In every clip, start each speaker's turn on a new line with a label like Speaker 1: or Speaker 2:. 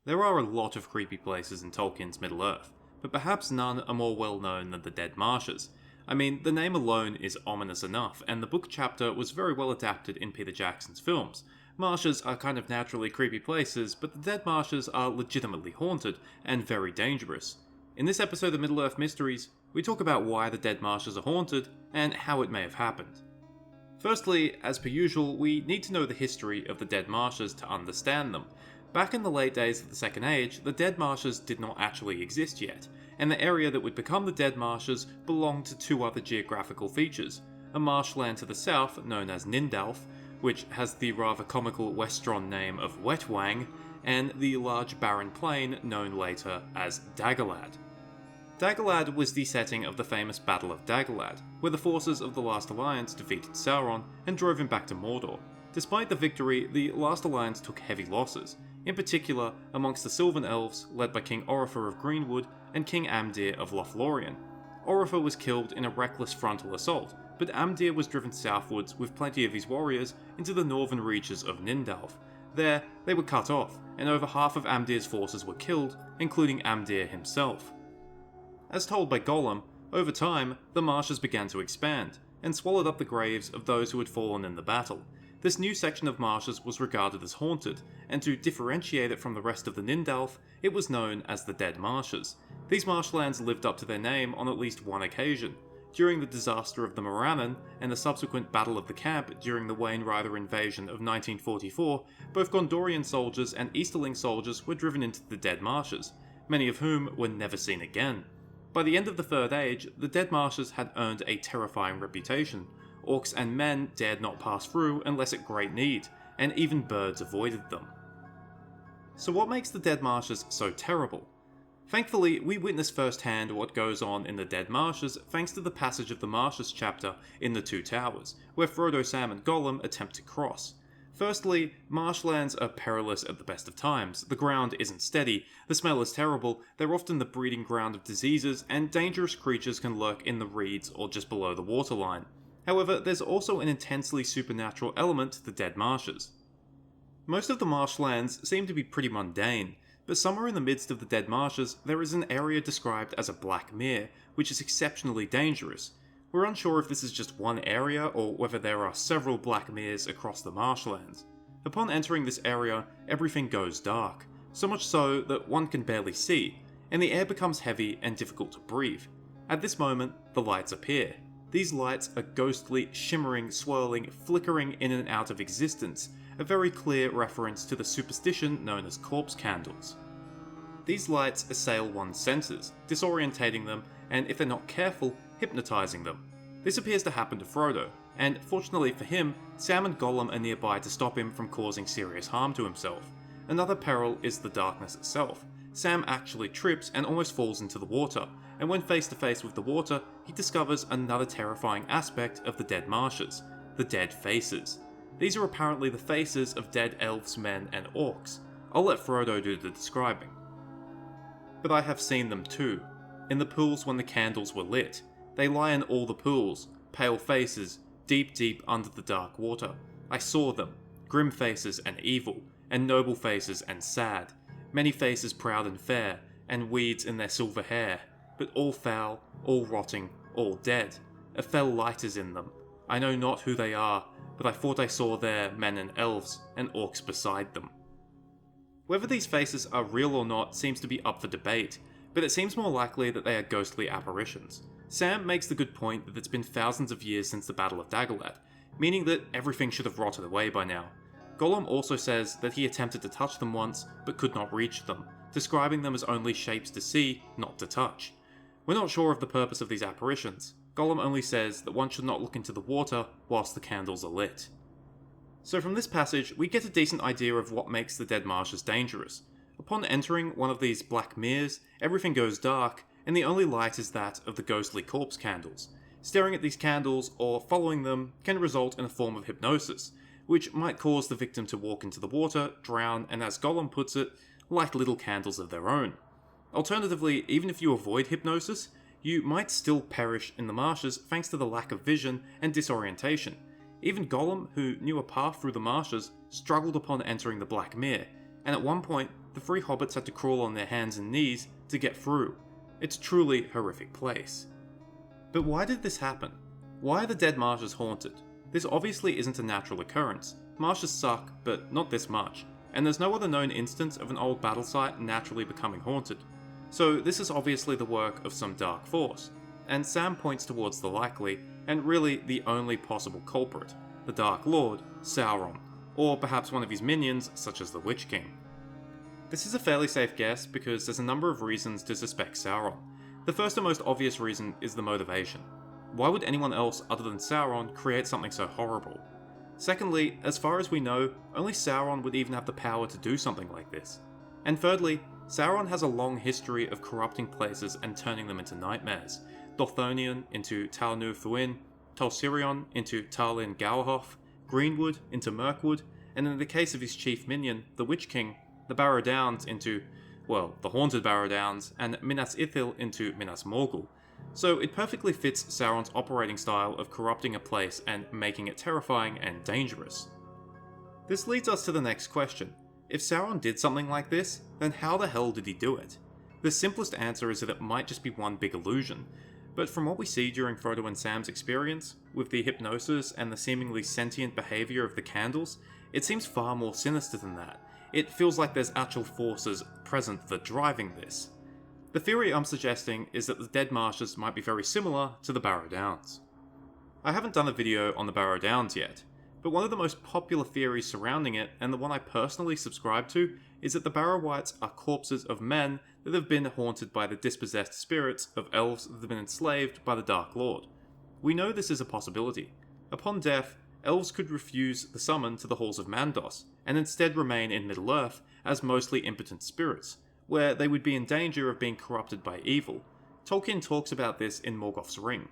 Speaker 1: There are a lot of creepy places in Tolkien's Middle-earth, but perhaps none are more well known than the Dead Marshes. I mean, the name alone is ominous enough, and the book chapter was very well adapted in Peter Jackson's films. Marshes are kind of naturally creepy places, but the Dead Marshes are legitimately haunted and very dangerous. In this episode of Middle-earth Mysteries, we talk about why the Dead Marshes are haunted, and how it may have happened. Firstly, as per usual, we need to know the history of the Dead Marshes to understand them. Back in the late days of the Second Age, the Dead Marshes did not actually exist yet, and the area that would become the Dead Marshes belonged to two other geographical features: a marshland to the south known as Nindalf, which has the rather comical Westron name of Wetwang, and the large barren plain known later as Daggerlad. Daggerlad was the setting of the famous Battle of Daggerlad, where the forces of the Last Alliance defeated Sauron and drove him back to Mordor. Despite the victory, the Last Alliance took heavy losses, in particular amongst the Sylvan Elves led by King Orifer of Greenwood and King Amdir of Lothlorien. Orifer was killed in a reckless frontal assault, but Amdir was driven southwards with plenty of his warriors into the northern reaches of Nindalf. There, they were cut off, and over half of Amdir's forces were killed, including Amdir himself. As told by Gollum, over time, the marshes began to expand, and swallowed up the graves of those who had fallen in the battle. This new section of marshes was regarded as haunted, and to differentiate it from the rest of the Nindalf, it was known as the Dead Marshes. These marshlands lived up to their name on at least one occasion. During the disaster of the Morannon and the subsequent Battle of the Camp during the Wayne Rider invasion of 1944, both Gondorian soldiers and Easterling soldiers were driven into the Dead Marshes, many of whom were never seen again. By the end of the Third Age, the Dead Marshes had earned a terrifying reputation. Orcs and men dared not pass through unless at great need, and even birds avoided them. So what makes the Dead Marshes so terrible? Thankfully, we witness firsthand what goes on in the Dead Marshes thanks to the passage of the Marshes chapter in The Two Towers, where Frodo, Sam and Gollum attempt to cross. Firstly, marshlands are perilous at the best of times. The ground isn't steady, the smell is terrible, they're often the breeding ground of diseases, and dangerous creatures can lurk in the reeds or just below the waterline. However, there's also an intensely supernatural element to the Dead Marshes. Most of the marshlands seem to be pretty mundane, but somewhere in the midst of the Dead Marshes there is an area described as a Black Mere, which is exceptionally dangerous. We're unsure if this is just one area or whether there are several Black Meres across the marshlands. Upon entering this area, everything goes dark, so much so that one can barely see, and the air becomes heavy and difficult to breathe. At this moment, the lights appear. These lights are ghostly, shimmering, swirling, flickering in and out of existence, a very clear reference to the superstition known as corpse candles. These lights assail one's senses, disorientating them, and if they're not careful, hypnotizing them. This appears to happen to Frodo, and fortunately for him, Sam and Gollum are nearby to stop him from causing serious harm to himself. Another peril is the darkness itself. Sam actually trips and almost falls into the water, and when face to face with the water, he discovers another terrifying aspect of the Dead Marshes: the Dead Faces. These are apparently the faces of dead elves, men, and orcs. I'll let Frodo do the describing. But I have seen them too, in the pools when the candles were lit. They lie in all the pools, pale faces, deep under the dark water. I saw them, grim faces and evil, and noble faces and sad, many faces proud and fair, and weeds in their silver hair, but all foul, all rotting, all dead. A fell light is in them. I know not who they are, but I thought I saw there men and elves, and orcs beside them. Whether these faces are real or not seems to be up for debate, but it seems more likely that they are ghostly apparitions. Sam makes the good point that it's been thousands of years since the Battle of Daggerlad, meaning that everything should have rotted away by now. Gollum also says that he attempted to touch them once, but could not reach them, describing them as only shapes to see, not to touch. We're not sure of the purpose of these apparitions. Gollum only says that one should not look into the water whilst the candles are lit. So from this passage, we get a decent idea of what makes the Dead Marshes dangerous. Upon entering one of these Black Meres, everything goes dark, and the only light is that of the ghostly corpse candles. Staring at these candles, or following them, can result in a form of hypnosis, which might cause the victim to walk into the water, drown, and as Gollum puts it, light little candles of their own. Alternatively, even if you avoid hypnosis, you might still perish in the marshes thanks to the lack of vision and disorientation. Even Gollum, who knew a path through the marshes, struggled upon entering the Black Mere, and at one point, the three hobbits had to crawl on their hands and knees to get through. It's a truly horrific place. But why did this happen? Why are the Dead Marshes haunted? This obviously isn't a natural occurrence. Marshes suck, but not this much, and there's no other known instance of an old battle site naturally becoming haunted. So this is obviously the work of some dark force, and Sam points towards the likely, and really the only possible culprit, the Dark Lord, Sauron, or perhaps one of his minions such as the Witch King. This is a fairly safe guess because there's a number of reasons to suspect Sauron. The first and most obvious reason is the motivation. Why would anyone else other than Sauron create something so horrible? Secondly, as far as we know, only Sauron would even have the power to do something like this. And thirdly, Sauron has a long history of corrupting places and turning them into nightmares. Dorthonion into Tal Nur Thuin, Tol Sirion into Talin Gauhoff, Greenwood into Mirkwood, and in the case of his chief minion, the Witch King, the Barrow Downs into, well, the Haunted Barrow Downs, and Minas Ithil into Minas Morgul. So it perfectly fits Sauron's operating style of corrupting a place and making it terrifying and dangerous. This leads us to the next question. If Sauron did something like this, then how the hell did he do it? The simplest answer is that it might just be one big illusion, but from what we see during Frodo and Sam's experience, with the hypnosis and the seemingly sentient behaviour of the candles, it seems far more sinister than that. It feels like there's actual forces present that are driving this. The theory I'm suggesting is that the Dead Marshes might be very similar to the Barrow Downs. I haven't done a video on the Barrow Downs yet, but one of the most popular theories surrounding it, and the one I personally subscribe to, is that the Barrow-wights are corpses of men that have been haunted by the dispossessed spirits of elves that have been enslaved by the Dark Lord. We know this is a possibility. Upon death, elves could refuse the summon to the halls of Mandos, and instead remain in Middle-earth as mostly impotent spirits, where they would be in danger of being corrupted by evil. Tolkien talks about this in Morgoth's Ring.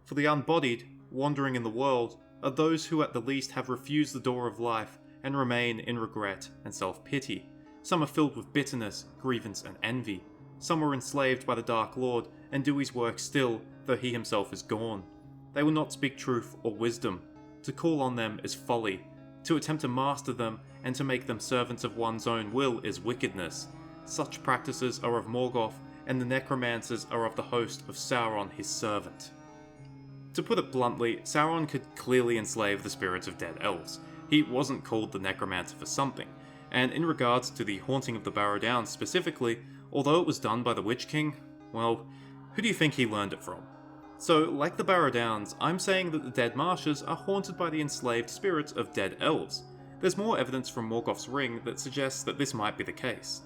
Speaker 1: For the unbodied, wandering in the world, are those who at the least have refused the door of life and remain in regret and self-pity. Some are filled with bitterness, grievance and envy. Some are enslaved by the Dark Lord and do his work still, though he himself is gone. They will not speak truth or wisdom. To call on them is folly. To attempt to master them and to make them servants of one's own will is wickedness. Such practices are of Morgoth, and the necromancers are of the host of Sauron his servant. To put it bluntly, Sauron could clearly enslave the spirits of dead elves. He wasn't called the necromancer for something, and in regards to the haunting of the Barrow Downs specifically, although it was done by the Witch King, well, who do you think he learned it from? So, like the Barrow Downs, I'm saying that the Dead Marshes are haunted by the enslaved spirits of dead elves. There's more evidence from Morgoth's Ring that suggests that this might be the case.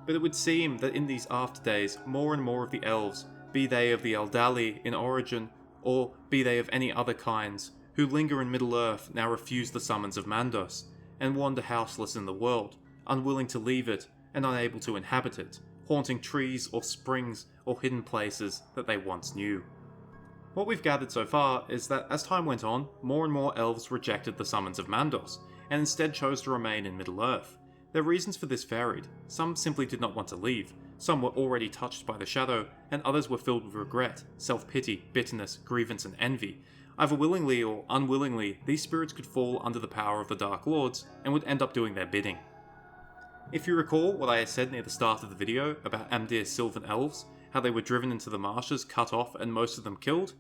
Speaker 1: But it would seem that in these after days, more and more of the elves, be they of the Eldali in origin, or be they of any other kinds, who linger in Middle-earth now refuse the summons of Mandos, and wander houseless in the world, unwilling to leave it, and unable to inhabit it, haunting trees or springs or hidden places that they once knew. What we've gathered so far is that as time went on, more and more elves rejected the summons of Mandos, and instead chose to remain in Middle-earth. Their reasons for this varied. Some simply did not want to leave, some were already touched by the shadow, and others were filled with regret, self-pity, bitterness, grievance and envy. Either willingly or unwillingly, these spirits could fall under the power of the Dark Lords, and would end up doing their bidding. If you recall what I said near the start of the video about Amdir's Sylvan Elves, how they were driven into the marshes, cut off, and most of them killed,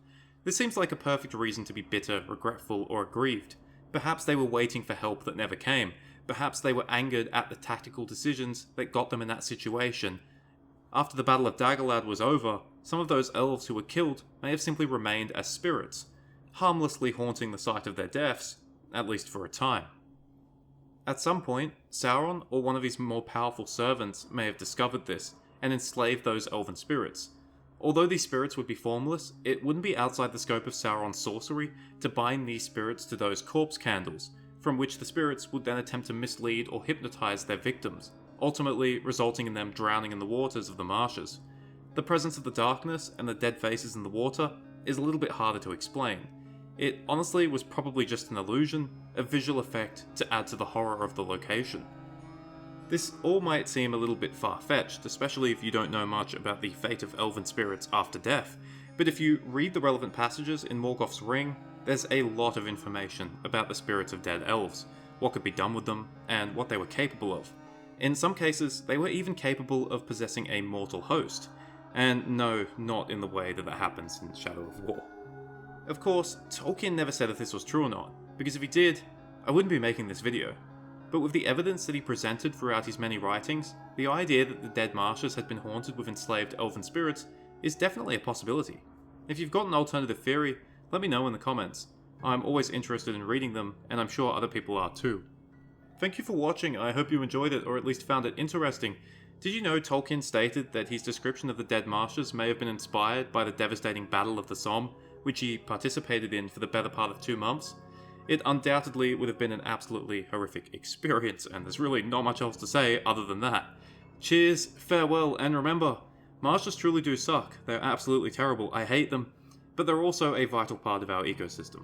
Speaker 1: this seems like a perfect reason to be bitter, regretful, or aggrieved. Perhaps they were waiting for help that never came. Perhaps they were angered at the tactical decisions that got them in that situation. After the Battle of Dagorlad was over, some of those elves who were killed may have simply remained as spirits, harmlessly haunting the site of their deaths, at least for a time. At some point, Sauron or one of his more powerful servants may have discovered this, and enslaved those elven spirits. Although these spirits would be formless, it wouldn't be outside the scope of Sauron's sorcery to bind these spirits to those corpse candles, from which the spirits would then attempt to mislead or hypnotize their victims, ultimately resulting in them drowning in the waters of the marshes. The presence of the darkness and the dead faces in the water is a little bit harder to explain. It honestly was probably just an illusion, a visual effect to add to the horror of the location. This all might seem a little bit far-fetched, especially if you don't know much about the fate of elven spirits after death, but if you read the relevant passages in Morgoth's Ring, there's a lot of information about the spirits of dead elves, what could be done with them, and what they were capable of. In some cases, they were even capable of possessing a mortal host. And no, not in the way that happens in Shadow of War. Of course, Tolkien never said if this was true or not, because if he did, I wouldn't be making this video. But with the evidence that he presented throughout his many writings, the idea that the Dead Marshes had been haunted with enslaved elven spirits is definitely a possibility. If you've got an alternative theory, let me know in the comments. I'm always interested in reading them, and I'm sure other people are too. Thank you for watching, I hope you enjoyed it, or at least found it interesting. Did you know Tolkien stated that his description of the Dead Marshes may have been inspired by the devastating Battle of the Somme, which he participated in for the better part of 2 months? It undoubtedly would have been an absolutely horrific experience, and there's really not much else to say other than that. Cheers, farewell, and remember, marshes truly do suck. They're absolutely terrible, I hate them, but they're also a vital part of our ecosystem.